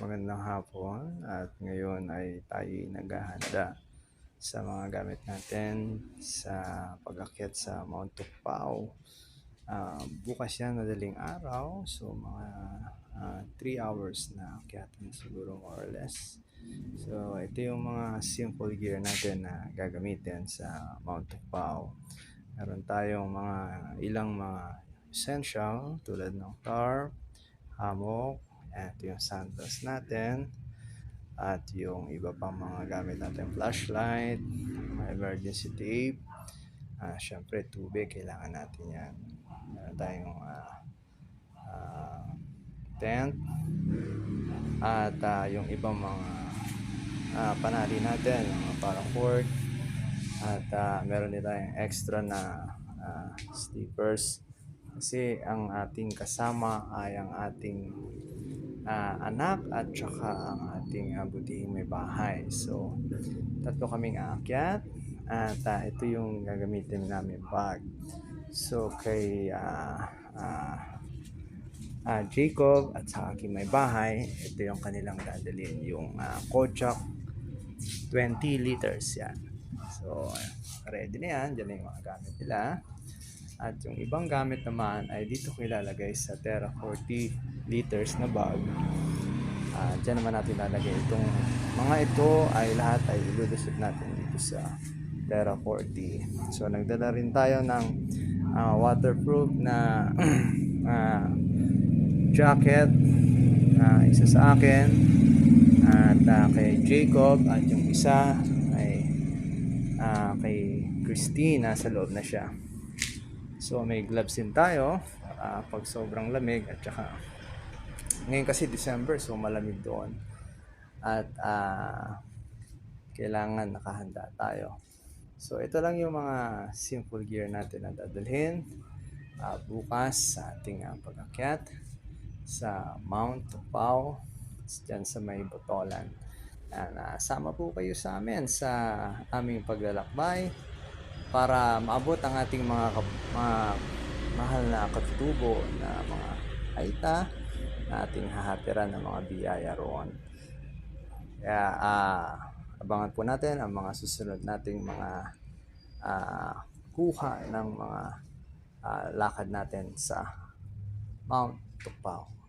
magandang hapon at ngayon ay tayo naghahanda sa mga gamit natin sa pag-akyat sa Mount Tukpao. Bukas yan madaling araw, so mga 3 hours na akyatan siguro more or less. So ito yung mga simple gear natin na gagamitin sa Mount Tukpao. Meron tayong ilang mga essential tulad ng tarp, hammock, at yung sandals natin, at yung iba pang mga gamit natin, flashlight, emergency tape, syempre tubig, kailangan natin yan. Meron tayong tent, at yung ibang mga panali natin, mga paracord, at meron din tayong extra na sleepers kasi ang ating kasama ay ang ating anak at saka ang ating butihing may bahay. So tatlo kaming aakyat at ito yung gagamitin namin bag. So kay Jacob at sa aking may bahay, ito yung kanilang dadalhin, yung Kojak 20 liters yan. So ready na yan, dyan na yung mga gamit nila. At yung ibang gamit naman ay dito ko ilalagay sa Terra 40 liters na bag. Diyan naman natin ilalagay itong mga ito, ay lahat ay ilulusot natin dito sa Terra 40. So nagdala rin tayo ng waterproof na jacket, isa sa akin at kay Jacob, at yung isa ay kay Christine, nasa loob na siya. So may gloves din tayo pag sobrang lamig, at saka ngayon kasi December, so malamig doon, at kailangan nakahanda tayo. So ito lang yung mga simple gear natin na dadalhin bukas sa ating pag-akyat sa Mount Tukpao, dyan sa may Botolan. Sama po kayo sa amin sa aming paglalakbay para maabot ang ating mga mahal na katutubo na mga aita na ating hahatiran ng mga biyaya roon. Kaya abangan po natin ang mga susunod nating mga kuha ng mga lakad natin sa Mount Tukpao.